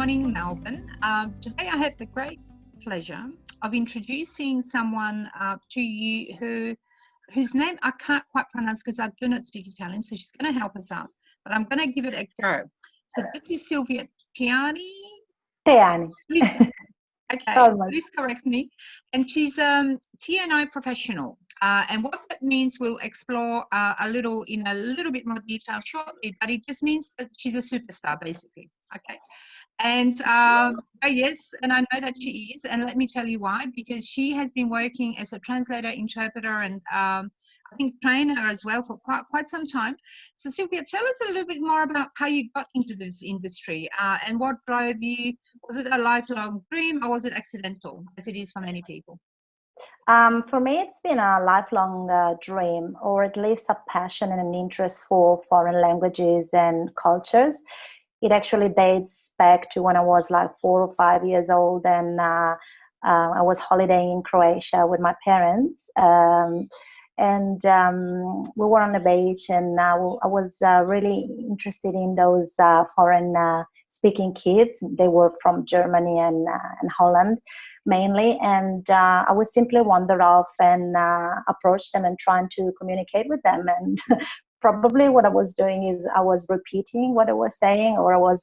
morning, Melbourne. Today I have the great pleasure of introducing someone to you whose name I can't quite pronounce because I do not speak Italian, so she's going to help us out, but I'm going to give it a go. So this is Silvia Teani. Teani. Okay, please correct me. And she's a TNI professional. And what that means, we'll explore in a little bit more detail shortly, but it just means that she's a superstar, basically. Okay. And yes, and I know that she is, and let me tell you why, because she has been working as a translator, interpreter, and I think trainer as well for quite some time. So Sylvia, tell us a little bit more about how you got into this industry and what drove you. Was it a lifelong dream or was it accidental, as it is for many people? For me, it's been a lifelong dream, or at least a passion and an interest for foreign languages and cultures. It actually dates back to when I was like 4 or 5 years old, and I was holidaying in Croatia with my parents. We were on the beach, and I was really interested in those foreign speaking kids. They were from Germany and Holland mainly, and I would simply wander off and approach them and trying to communicate with them. And probably what I was doing is I was repeating what I was saying, or I was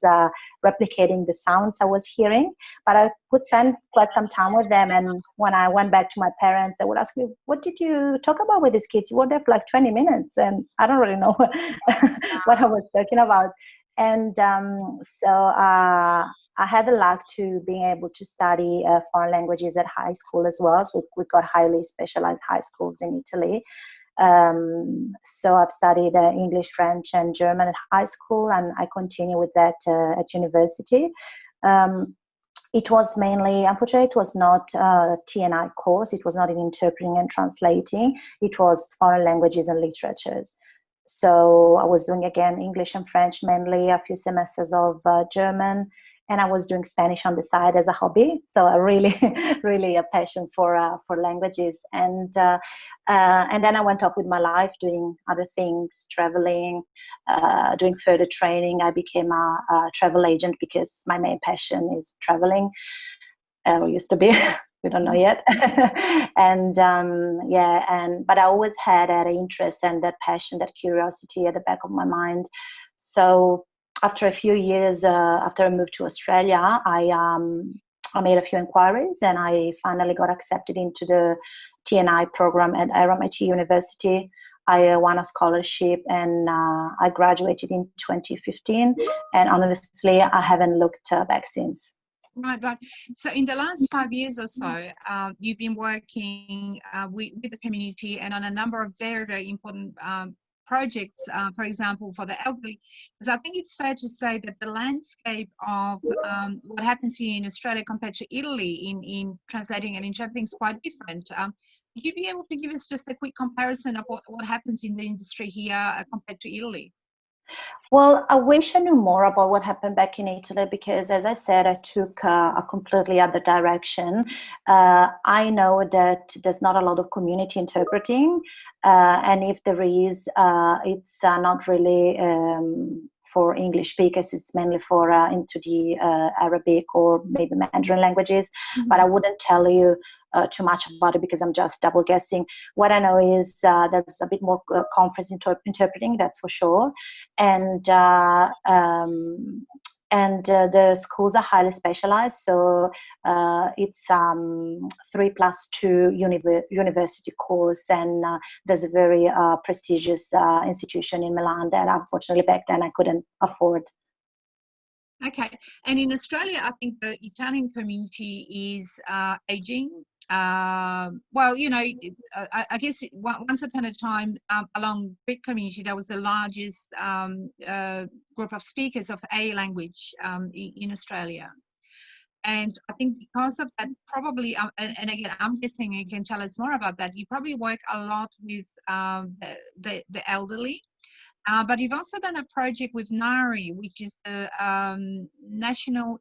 replicating the sounds I was hearing. But I would spend quite some time with them, and when I went back to my parents, they would ask me, "What did you talk about with these kids? You were there for like 20 minutes, and I don't really know what I was talking about." And I had the luck to being able to study foreign languages at high school as well. So we got highly specialized high schools in Italy. So I've studied English, French, and German at high school, and I continue with that at university. It was mainly, unfortunately, it was not a TNI course. It was not in interpreting and translating. It was foreign languages and literatures. So I was doing, again, English and French mainly, a few semesters of German, and I was doing Spanish on the side as a hobby. So a really a passion for languages. And then I went off with my life doing other things, traveling, doing further training. I became a travel agent because my main passion is traveling. Or used to be. We don't know yet. But I always had that interest and that passion, that curiosity at the back of my mind. So after a few years, after I moved to Australia, I made a few inquiries, and I finally got accepted into the TNI program at RMIT University. I won a scholarship, and I graduated in 2015. And honestly, I haven't looked back since. Right. So in the last 5 years or so, you've been working with the community and on a number of very, very important projects, for example, for the elderly. Because I think it's fair to say that the landscape of what happens here in Australia compared to Italy in translating and interpreting is quite different. Would you be able to give us just a quick comparison of what happens in the industry here compared to Italy? Well, I wish I knew more about what happened back in Italy, because, as I said, I took a completely other direction. I know that there's not a lot of community interpreting, and if there is, it's not really for English speakers. It's mainly for into the Arabic or maybe Mandarin languages. Mm-hmm. But I wouldn't tell you too much about it because I'm just double guessing. What I know is there's a bit more conference interpreting, that's for sure, and the schools are highly specialized. So it's 3+2 university course, and there's a very prestigious institution in Milan that unfortunately back then I couldn't afford. Okay, and in Australia, I think the Italian community is aging. Well, you know, I guess once upon a time, along Greek community, there was the largest group of speakers of a language in Australia. And I think because of that, probably, and again, I'm guessing you can tell us more about that, you probably work a lot with the elderly. But you've also done a project with NAATI, which is the National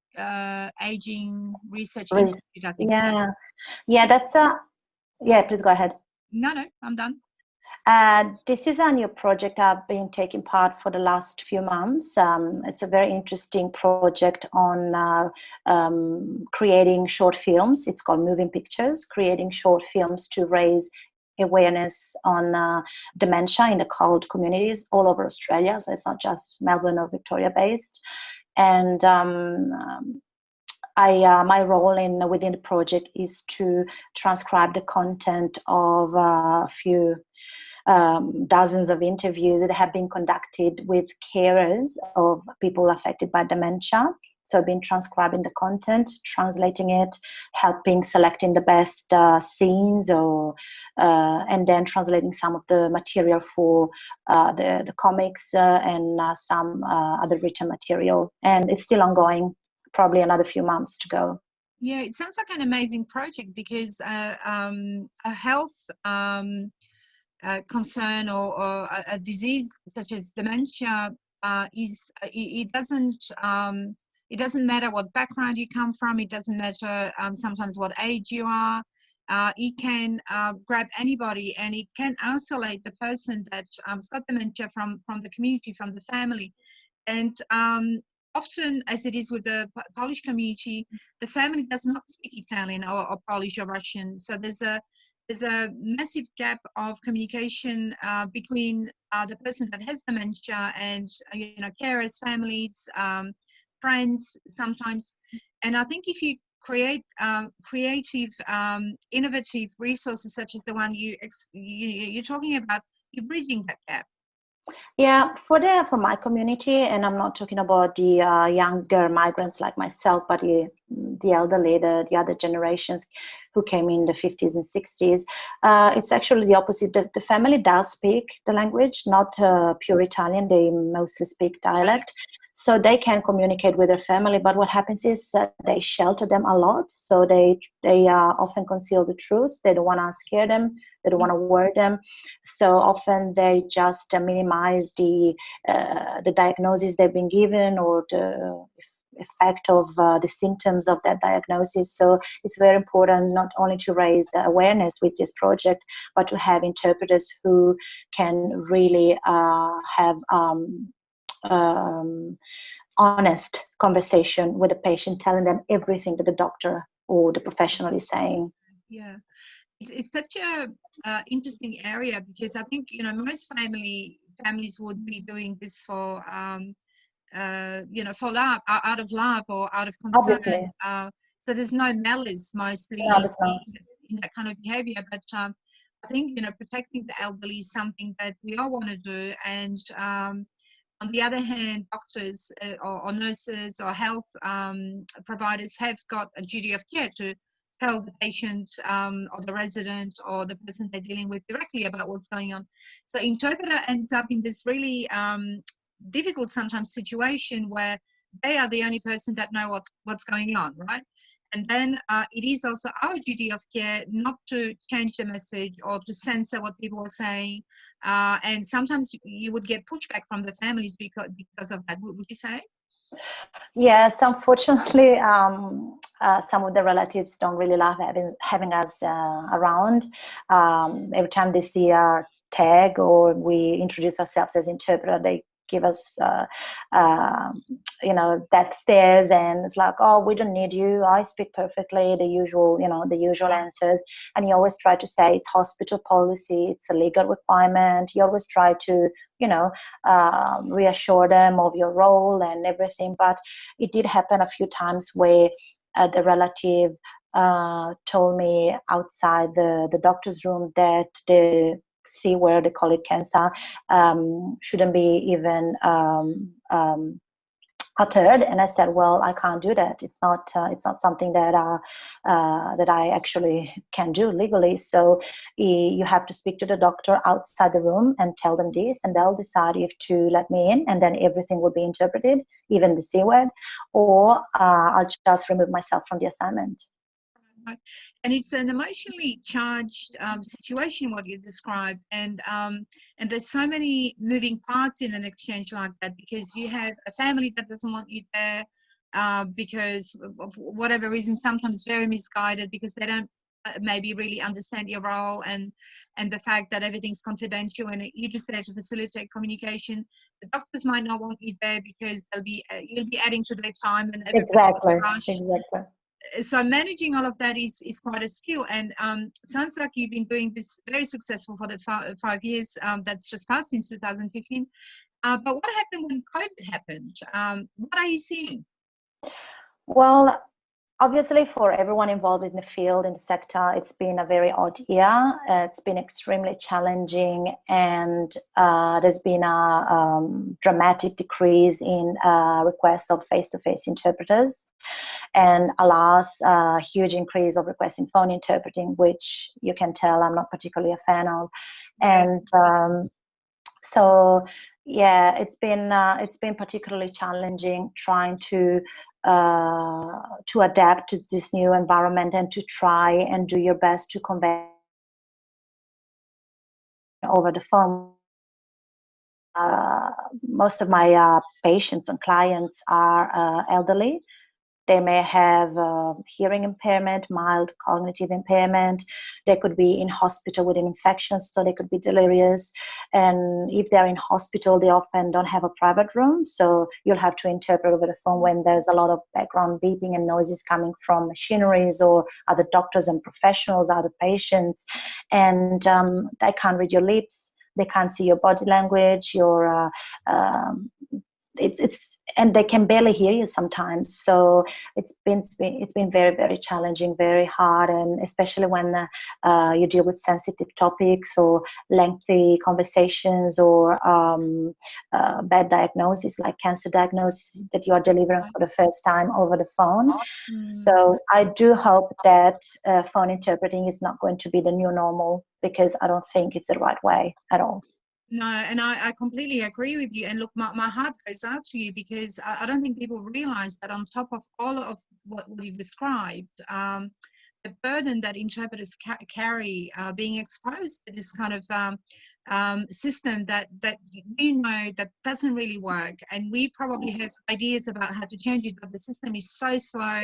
Aging Research Institute, I think. Yeah, that's a... Yeah, please go ahead. No, I'm done. This is a new project I've been taking part for the last few months. It's a very interesting project on creating short films. It's called Moving Pictures, creating short films to raise awareness on dementia in the CALD communities all over Australia. So it's not just Melbourne or Victoria based. And my role within the project is to transcribe the content of a few dozens of interviews that have been conducted with carers of people affected by dementia. So I've been transcribing the content, translating it, helping selecting the best scenes, and then translating some of the material for the comics and some other written material. And it's still ongoing, probably another few months to go. Yeah, it sounds like an amazing project because a health concern or a disease such as dementia it doesn't matter what background you come from. It doesn't matter sometimes what age you are. It can grab anybody, and it can isolate the person that's got dementia from the community, from the family. And often, as it is with the Polish community, the family does not speak Italian or Polish or Russian. So there's a massive gap of communication between the person that has dementia and carers, families, friends sometimes. And I think if you create creative, innovative resources such as the one you're talking about, you're bridging that gap. Yeah, for my community, and I'm not talking about the younger migrants like myself, but the elderly, the other generations who came in the 50s and 60s. It's actually the opposite. The family does speak the language, not pure Italian. They mostly speak dialect. So they can communicate with their family, but what happens is they shelter them a lot. So they often conceal the truth. They don't want to scare them. They don't want to worry them. So often they just minimize the diagnosis they've been given or the effect of the symptoms of that diagnosis. So it's very important not only to raise awareness with this project, but to have interpreters who can really have honest conversation with the patient, telling them everything that the doctor or the professional is saying. Yeah, it's such a interesting area because I think most families would be doing this for for love, out of love or out of concern. Obviously. So there's no malice mostly No, there's not. in that kind of behavior, but I think protecting the elderly is something that we all want to do. And on the other hand, doctors or nurses or health providers have got a duty of care to tell the patient or the resident or the person they're dealing with directly about what's going on. So interpreter ends up in this really difficult sometimes situation where they are the only person that know what's going on, right? And then it is also our duty of care not to change the message or to censor what people are saying. And sometimes you would get pushback from the families because of that. Would you say? Yes, unfortunately, some of the relatives don't really love having us around. Every time they see our tag or we introduce ourselves as interpreter, they give us, death stares, and it's like, oh, we don't need you. I speak perfectly. The usual answers. And you always try to say it's hospital policy, it's a legal requirement. You always try to, reassure them of your role and everything. But it did happen a few times where the relative told me outside the doctor's room that the C word, they call it cancer, shouldn't be even uttered. And I said, well, I can't do that. It's not something that I actually can do legally. So you have to speak to the doctor outside the room and tell them this, and they'll decide if to let me in, and then everything will be interpreted, even the C word, or I'll just remove myself from the assignment. And it's an emotionally charged situation, what you described, and there's so many moving parts in an exchange like that, because you have a family that doesn't want you there because of whatever reason, sometimes very misguided, because they don't maybe really understand your role and the fact that everything's confidential, and you just there to facilitate communication. The doctors might not want you there because you'll be adding to their time and everybody's in a rush. Exactly. So managing all of that is quite a skill, and sounds like you've been doing this very successful for the 5 years that's just passed since 2015. But what happened when COVID happened? What are you seeing? Well, obviously, for everyone involved in the field, in the sector, it's been a very odd year. It's been extremely challenging, and there's been a dramatic decrease in requests of face-to-face interpreters, and alas, a huge increase of requests in phone interpreting, which you can tell I'm not particularly a fan of. And so, yeah, it's been particularly challenging trying to adapt to this new environment and to try and do your best to convey over the phone. Most of my patients and clients are elderly. They may have hearing impairment, mild cognitive impairment. They could be in hospital with an infection, so they could be delirious. And if they're in hospital, they often don't have a private room, so you'll have to interpret over the phone when there's a lot of background beeping and noises coming from machineries or other doctors and professionals, other patients. And they can't read your lips. They can't see your body language, and they can barely hear you sometimes. So it's been very, very challenging, very hard, and especially when you deal with sensitive topics or lengthy conversations or bad diagnosis, like cancer diagnosis that you are delivering for the first time over the phone. So I do hope that phone interpreting is not going to be the new normal, because I don't think it's the right way at all. No, and I completely agree with you. And look, my heart goes out to you, because I don't think people realize that on top of all of what you described, the burden that interpreters carry, being exposed to this kind of system that we know that doesn't really work. And we probably have ideas about how to change it, but the system is so slow.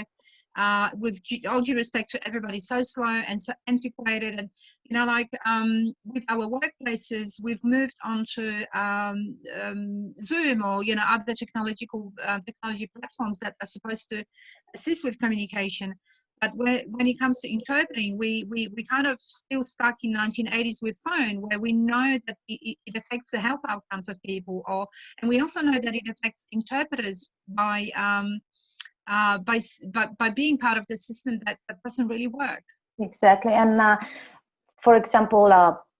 With all due respect to everybody, so slow and so antiquated. And with our workplaces, we've moved on to Zoom or other technology platforms that are supposed to assist with communication. But when it comes to interpreting, we kind of still stuck in 1980s with phone, where we know that it affects the health outcomes of people, and we also know that it affects interpreters by being part of the system that doesn't really work. Exactly. And for example,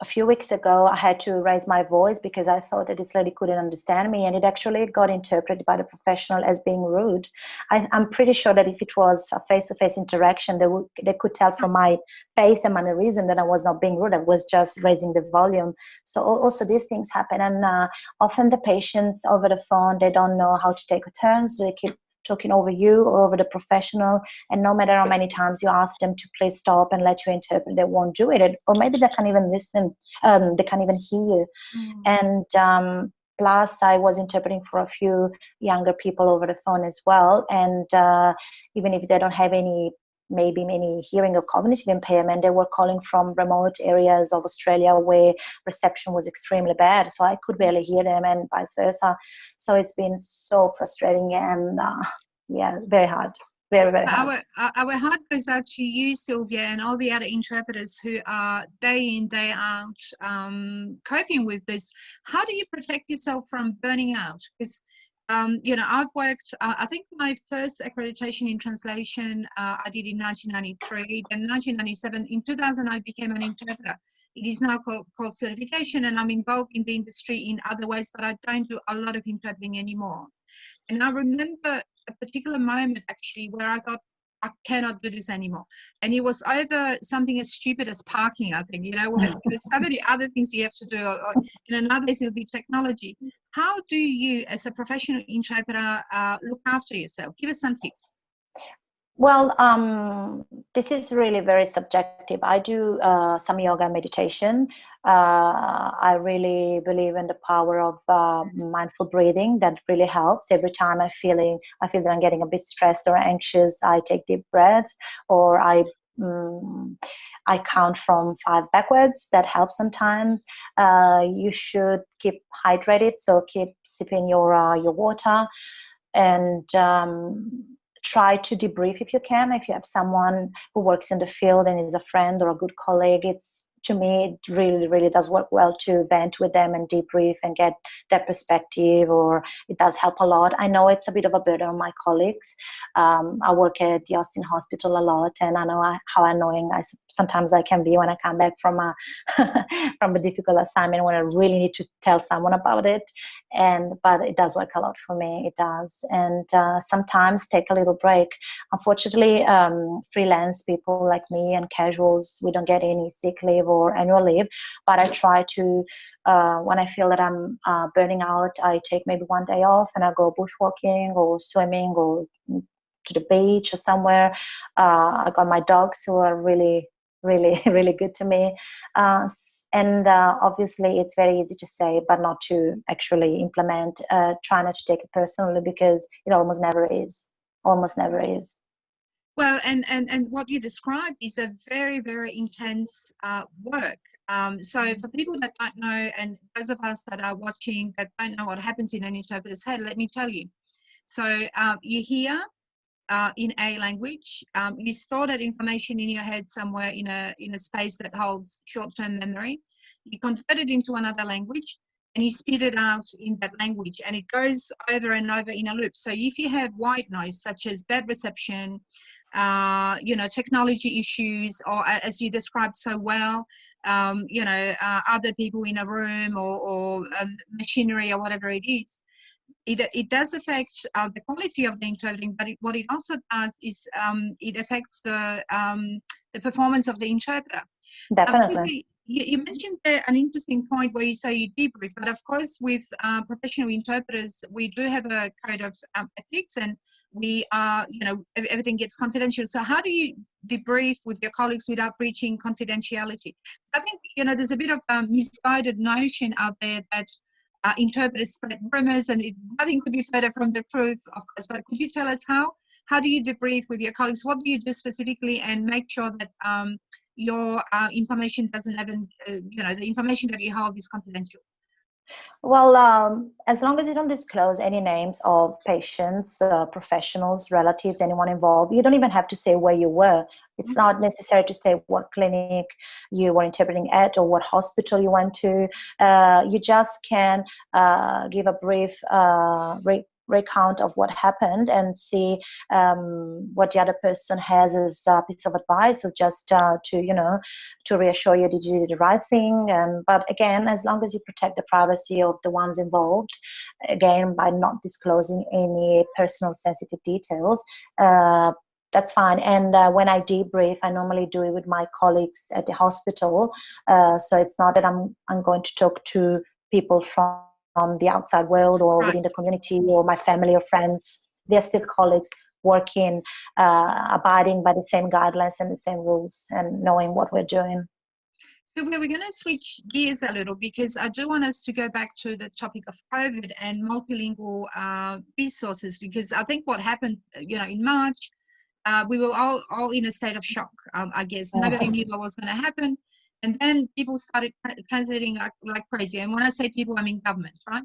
a few weeks ago, I had to raise my voice because I thought that this lady couldn't understand me, and it actually got interpreted by the professional as being rude. I'm pretty sure that if it was a face-to-face interaction, they could tell from my face and mannerism that I was not being rude. I was just raising the volume. So also these things happen, and often the patients over the phone, they don't know how to take a turn, so they keep talking over you or over the professional, and no matter how many times you ask them to please stop and let you interpret, they won't do it, or maybe they can't even listen, they can't even hear you. And plus I was interpreting for a few younger people over the phone as well, and even if they don't have any hearing or cognitive impairment, they were calling from remote areas of Australia where reception was extremely bad, so I could barely hear them, and vice versa. So it's been so frustrating, and very hard, very, very hard. Our heart goes out to you, Silvia, and all the other interpreters who are day in, day out coping with this. How do you protect yourself from burning out? Because I've worked, I think my first accreditation in translation I did in 1993, then 1997. In 2000, I became an interpreter. It is now called certification, and I'm involved in the industry in other ways, but I don't do a lot of interpreting anymore. And I remember a particular moment, actually, where I thought, I cannot do this anymore. And it was over something as stupid as parking, I think, where there's so many other things you have to do, or in another case, it'll be technology. How do you, as a professional interpreter, look after yourself? Give us some tips. Well, this is really very subjective. I do some yoga and meditation. I really believe in the power of mindful breathing. That really helps. Every time I feel that I'm getting a bit stressed or anxious, I take deep breath, or I count from 5 backwards. That helps sometimes. You should keep hydrated, so keep sipping your water, and try to debrief if you can. If you have someone who works in the field and is a friend or a good colleague, it's, to me, it really, really does work well to vent with them and debrief and get their perspective, or it does help a lot. I know it's a bit of a burden on my colleagues. I work at the Austin Hospital a lot, and I know how annoying sometimes I can be when I come back from a from a difficult assignment when I really need to tell someone about it. But it does work a lot for me. It does. And sometimes take a little break. Unfortunately, freelance people like me and casuals, we don't get any sick leave or annual leave, but I try to, when I feel that I'm burning out, I take maybe one day off and I go bushwalking or swimming or to the beach or somewhere. I got my dogs who are really, really, really good to me. And obviously it's very easy to say, but not to actually implement. Try not to take it personally, because it almost never is. Almost never is. Well, and what you described is a very, very intense work. So for people that don't know, and those of us that are watching that don't know what happens in an interpreter's head, let me tell you. So you hear in a language, you store that information in your head somewhere in a space that holds short-term memory. You convert it into another language, and you spit it out in that language, and it goes over and over in a loop. So if you have white noise, such as bad reception, technology issues, or as you described so well, other people in a room or machinery or whatever it is, it does affect the quality of the interpreting, but what it also does is it affects the performance of the interpreter. Definitely. You mentioned there an interesting point where you say you debrief, but of course with professional interpreters, we do have a code of ethics, and we are, everything gets confidential. So how do you debrief with your colleagues without breaching confidentiality? So I think, there's a bit of a misguided notion out there that interpreters spread rumors, and nothing could be further from the truth, of course. But could you tell us how do you debrief with your colleagues? What do you do specifically, and make sure that your information doesn't even, the information that you hold is confidential? Well, as long as you don't disclose any names of patients, professionals, relatives, anyone involved, you don't even have to say where you were. It's not necessary to say what clinic you were interpreting at or what hospital you went to. You just can give a brief recount of what happened and see what the other person has as a piece of advice, or just to reassure you that you did the right thing. But again, as long as you protect the privacy of the ones involved, again, by not disclosing any personal sensitive details, that's fine. And when I debrief, I normally do it with my colleagues at the hospital. So it's not that I'm going to talk to people from the outside world or within the community or my family or friends. They're still colleagues working, abiding by the same guidelines and the same rules, and knowing what we're doing. So we're going to switch gears a little, because I do want us to go back to the topic of COVID and multilingual resources, because I think what happened, in March, we were all in a state of shock, I guess. Nobody knew what was going to happen. And then people started translating like crazy. And when I say people, I mean government, right?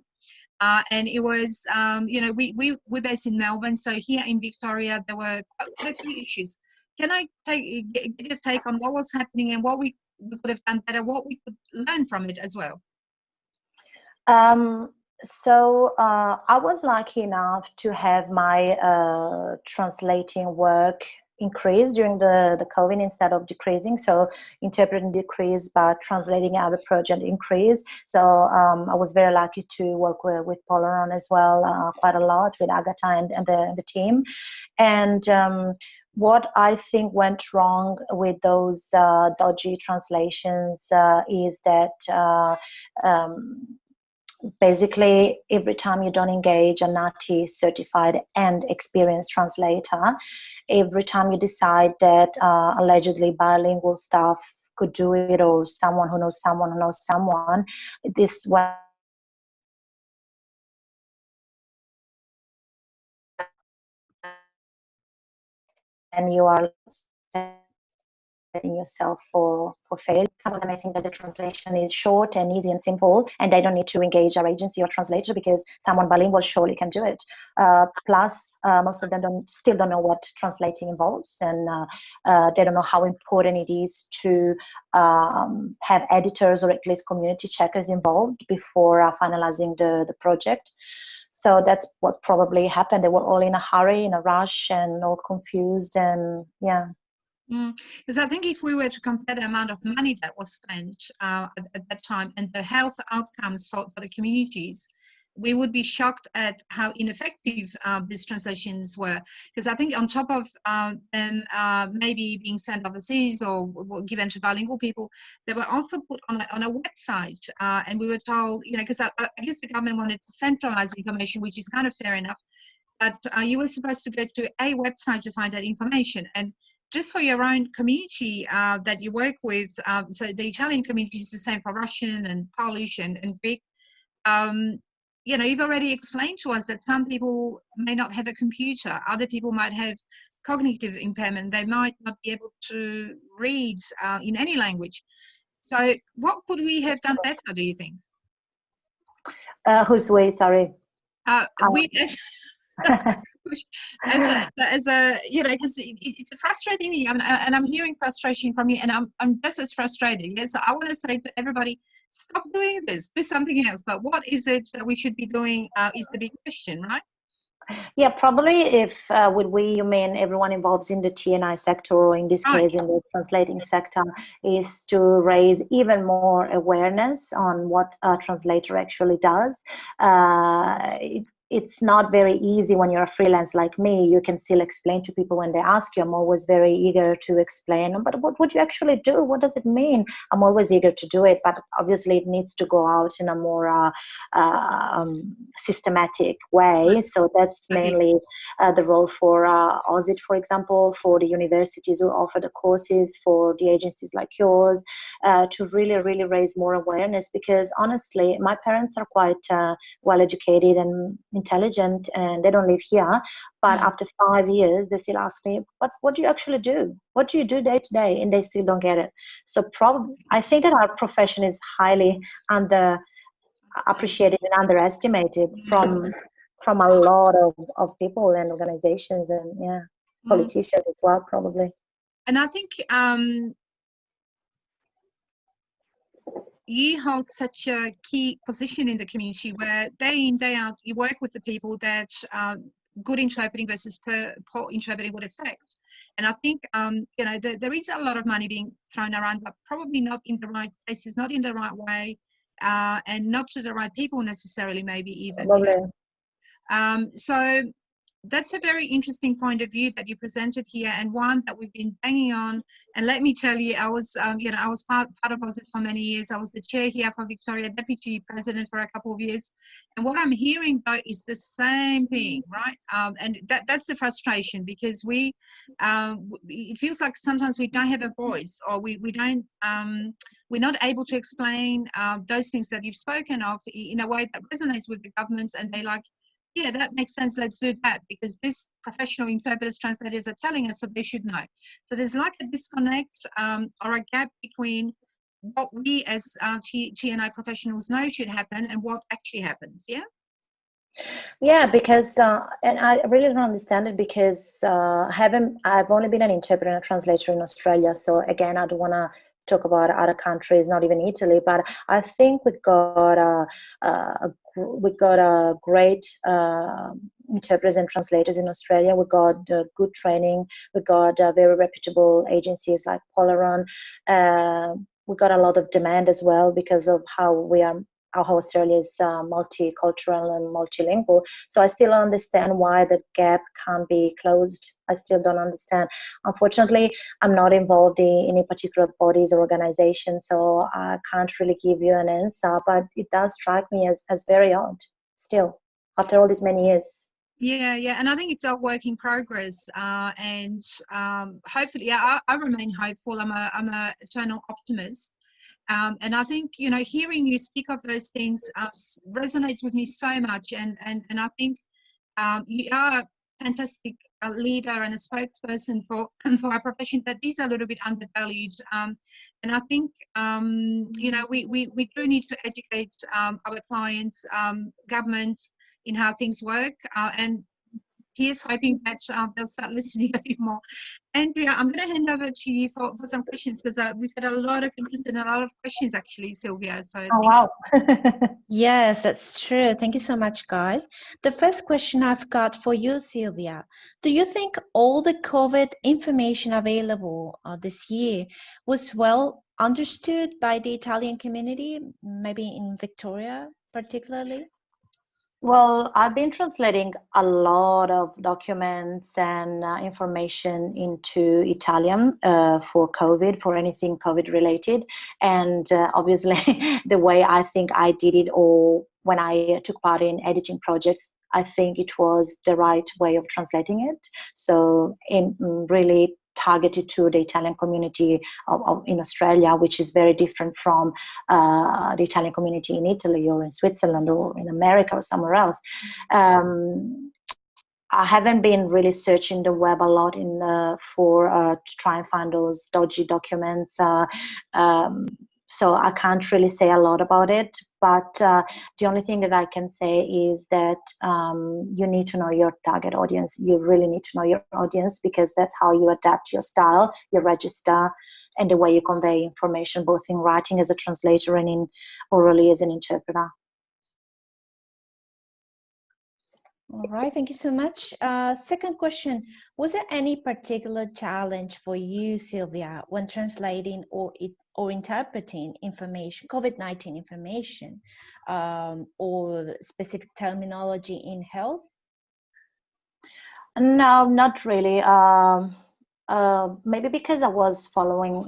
And it was, we're based in Melbourne. So here in Victoria, there were quite a few issues. Can I get your take on what was happening and what we could have done better, what we could learn from it as well? So I was lucky enough to have my translating work increase during the COVID instead of decreasing. So interpreting decreased, but translating out of project increased. So I was very lucky to work with Polaron as well, quite a lot with Agatha and the team. And what I think went wrong with those dodgy translations is that basically, every time you don't engage a NAATI-certified and experienced translator, every time you decide that allegedly bilingual staff could do it, or someone who knows someone, this when you are setting yourself for failure. Some of them, I think that the translation is short and easy and simple, and they don't need to engage our agency or translator because someone bilingual surely can do it. Plus, most of them still don't know what translating involves, and they don't know how important it is to have editors or at least community checkers involved before finalizing the project. So that's what probably happened. They were all in a hurry, in a rush, and all confused, and yeah. Because I think if we were to compare the amount of money that was spent at that time and the health outcomes for the communities, we would be shocked at how ineffective these translations were. Because I think on top of them maybe being sent overseas or given to bilingual people, they were also put on a website. And we were told, you know, because I guess the government wanted to centralize information, which is kind of fair enough. But you were supposed to go to a website to find that information. And just for your own community that you work with, so the Italian community is the same for Russian and Polish and Greek. You know, you've already explained to us that some people may not have a computer, other people might have cognitive impairment, they might not be able to read in any language. So what could we have done better, do you think? Whose way, sorry? We as a you know, because it's a frustrating thing, and I'm hearing frustration from you, and I'm just as frustrated. Yes, so I want to say to everybody, stop doing this, do something else. But what is it that we should be doing is the big question, right? Yeah, probably if with we, you mean everyone involved in the TNI sector, or in this case in the translating sector, is to raise even more awareness on what a translator actually does. It's not very easy when you're a freelance like me. You can still explain to people when they ask you. I'm always very eager to explain, but what would you actually do? What does it mean? I'm always eager to do it, but obviously it needs to go out in a more systematic way. So that's mainly the role for OSIT, for example, for the universities who offer the courses, for the agencies like yours, to really raise more awareness. Because honestly, my parents are quite well educated and intelligent, and they don't live here, but after 5 years they still ask me, but what do you actually do? What do you do day to day? And they still don't get it. So probably I think that our profession is highly appreciated and underestimated from a lot of people and organizations, and politicians as well, probably. And I think you hold such a key position in the community where day in, day out, you work with the people that good interpreting versus poor interpreting would affect. And I think, you know, there is a lot of money being thrown around, but probably not in the right places, not in the right way, and not to the right people necessarily, maybe even. So that's a very interesting point of view that you presented here, and one that we've been banging on. And let me tell you, I was, you know, I was part of OSIT for many years. I was the chair here for Victoria, deputy president for a couple of years. And what I'm hearing though is the same thing, right? And that's the frustration, because it feels like sometimes we don't have a voice, or we don't, we're not able to explain those things that you've spoken of in a way that resonates with the governments, and they like, yeah, that makes sense, let's do that, because this professional interpreters, translators are telling us, so they should know. So there's like a disconnect or a gap between what we as TNI professionals know should happen and what actually happens, yeah? Yeah, because and I really don't understand it, because I've only been an interpreter and a translator in Australia. So again, I don't want to talk about other countries, not even Italy, but I think we've got a great interpreters and translators in Australia. We've got good training. We've got very reputable agencies like Polaron. We've got a lot of demand as well because of how Australia is multicultural and multilingual. So I still don't understand why the gap can't be closed. I still don't understand. Unfortunately, I'm not involved in any particular bodies or organizations, so I can't really give you an answer, but it does strike me as very odd still, after all these many years. Yeah, and I think it's a work in progress, and hopefully, I remain hopeful. I'm a eternal optimist. And I think, you know, hearing you speak of those things resonates with me so much. And I think you are a fantastic a leader and a spokesperson for for our profession, that is a little bit undervalued. And I think you know, we do need to educate our clients, governments, in how things work, and here's hoping that they'll start listening a bit more. Andrea, I'm going to hand over to you for some questions, because we've had a lot of interest and a lot of questions actually, Silvia. So Oh, wow. Yes, that's true. Thank you so much, guys. The first question I've got for you, Silvia, do you think all the COVID information available this year was well understood by the Italian community, maybe in Victoria particularly? Well, I've been translating a lot of documents and information into Italian for COVID, for anything COVID related. And obviously, the way I think I did it, or when I took part in editing projects, I think it was the right way of translating it. So, really targeted to the Italian community in Australia, which is very different from the Italian community in Italy or in Switzerland or in America or somewhere else. I haven't been really searching the web a lot to try and find those dodgy documents. So I can't really say a lot about it, but the only thing that I can say is that you need to know your target audience. You really need to know your audience, because that's how you adapt your style, your register, and the way you convey information, both in writing as a translator and in orally as an interpreter. All right, thank you so much. Second question, was there any particular challenge for you, Silvia, when translating or interpreting information, COVID-19 information, or specific terminology in health? No, not really. Maybe because I was following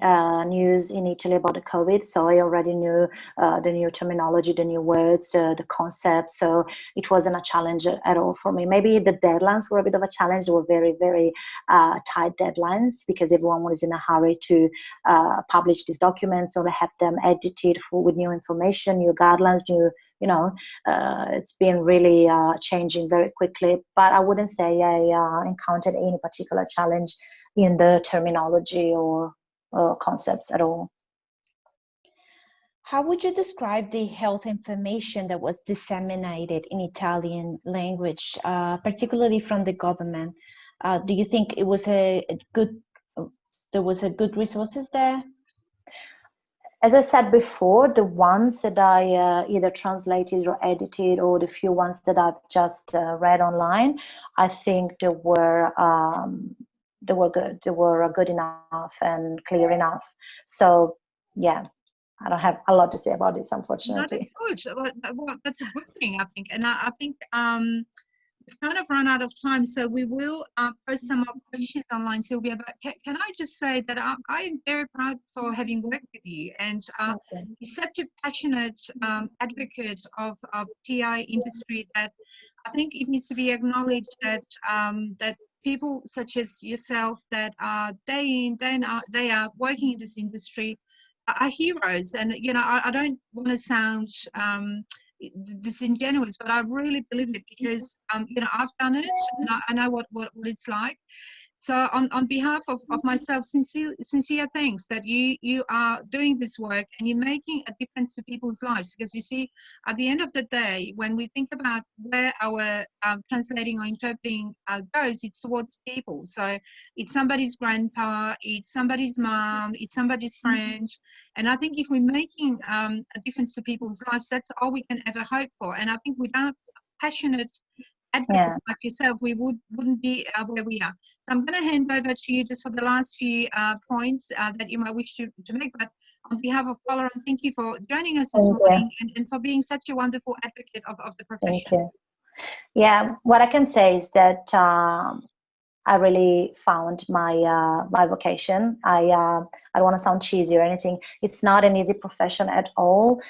news in Italy about the COVID, so I already knew the new terminology, the new words, the concepts. So it wasn't a challenge at all for me. Maybe the deadlines were a bit of a challenge. They were very, very tight deadlines, because everyone was in a hurry to publish these documents or have them edited with new information, new guidelines, new. It's been really changing very quickly. But I wouldn't say I encountered any particular challenge in the terminology or concepts at all. How would you describe the health information that was disseminated in Italian language, particularly from the government? Do you think it was there was a good resources there? As I said before, the ones that I either translated or edited, or the few ones that I've just read online, I think they were good. They were good enough and clear enough. So yeah, I don't have a lot to say about this, unfortunately. No, that's good. Well, that's a good thing, I think. And I think we've kind of run out of time, so we will post some more questions online, Silvia. But can I just say that I am very proud for having worked with you, and you're such a passionate advocate of TI industry that I think it needs to be acknowledged that that people such as yourself that are day in, day out working in this industry are heroes. And I don't want to sound disingenuous, but I really believe it, because I've done it, and I know what it's like. So on behalf of myself, sincere thanks that you are doing this work and you're making a difference to people's lives. Because you see, at the end of the day, when we think about where our translating or interpreting goes, it's towards people. So it's somebody's grandpa, it's somebody's mom, it's somebody's friend. And I think if we're making a difference to people's lives, that's all we can ever hope for. And I think without passionate advocates like yourself, we wouldn't be where we are. So I'm going to hand over to you just for the last few points that you might wish to make. But on behalf of Polaron, thank you for joining us this morning and for being such a wonderful advocate of the profession. Thank you. Yeah, what I can say is that I really found my vocation. I don't want to sound cheesy or anything. It's not an easy profession at all.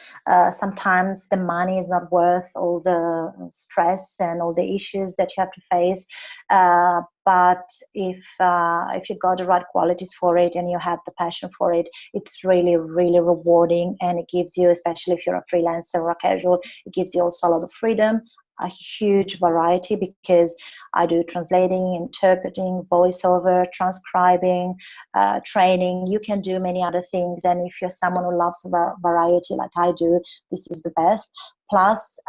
Sometimes the money is not worth all the stress and all the issues that you have to face. But if you got the right qualities for it and you have the passion for it, it's really, really rewarding, and it gives you, especially if you're a freelancer or a casual, it gives you also a lot of freedom. a huge variety because I do translating, interpreting, voiceover, transcribing, training. You can do many other things, and if you're someone who loves variety like I do, this is the best. Plus,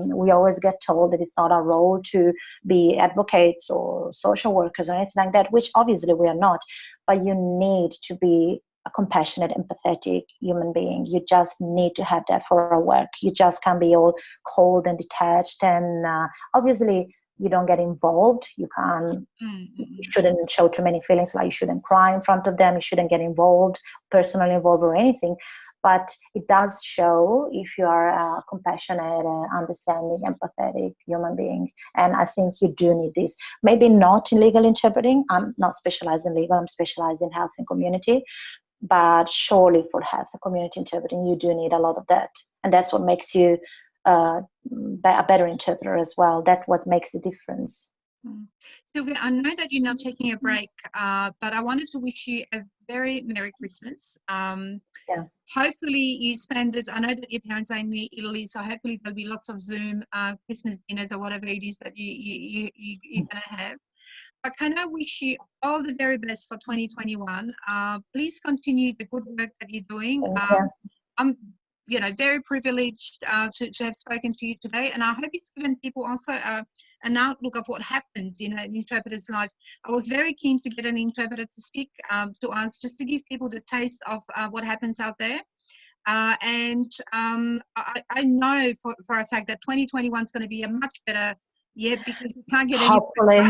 we always get told that it's not our role to be advocates or social workers or anything like that, which obviously we are not, but you need to be a compassionate, empathetic human being. You just need to have that for our work. You just can't be all cold and detached, and obviously you don't get involved. You can't, you shouldn't show too many feelings, like you shouldn't cry in front of them, you shouldn't get involved, personally involved or anything. But it does show if you are a compassionate, understanding, empathetic human being. And I think you do need this. Maybe not in legal interpreting. I'm not specialized in legal. I'm specialized in health and community. But surely for health and community interpreting, you do need a lot of that. And that's what makes you a better interpreter as well. That's what makes the difference. Silvia, I know that you're not taking a break, but I wanted to wish you a very Merry Christmas. Hopefully you spend it, I know that your parents are in Italy, so hopefully there'll be lots of Zoom Christmas dinners or whatever it is that you're going to have. But can I wish you all the very best for 2021. Please continue the good work that you're doing. I'm very privileged to have spoken to you today, and I hope it's given people also an outlook of what happens in an interpreter's life. I was very keen to get an interpreter to speak to us, just to give people the taste of what happens out there. I know for a fact that 2021 is going to be a much better year, because you can't get any Hopefully.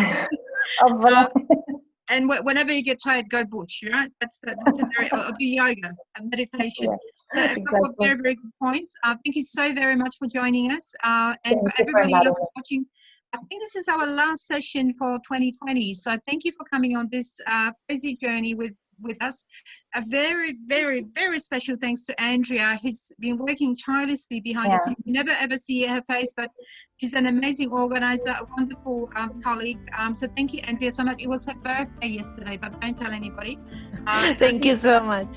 And whenever you get tired, go bush, right? That's a very, or do yoga and meditation. Yeah, so a couple of very, very good points. Thank you so very much for joining us. And for everybody else watching, I think this is our last session for 2020. So thank you for coming on this crazy journey with us. A very, very, very special thanks to Andrea, who's been working tirelessly behind the scenes. You never ever see her face, but she's an amazing organizer, a wonderful colleague. So thank you, Andrea, so much. It was her birthday yesterday, but don't tell anybody. Thank you so much.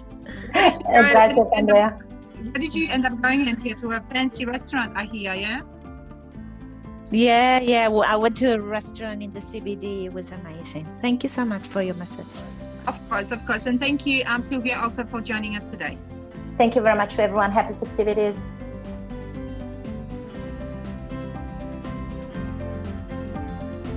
Andrea. Where did you end up going, Andrea? To a fancy restaurant, I hear, yeah? Yeah. Well, I went to a restaurant in the CBD. It was amazing. Thank you so much for your message. Of course. And thank you, Silvia, also for joining us today. Thank you very much to everyone. Happy festivities.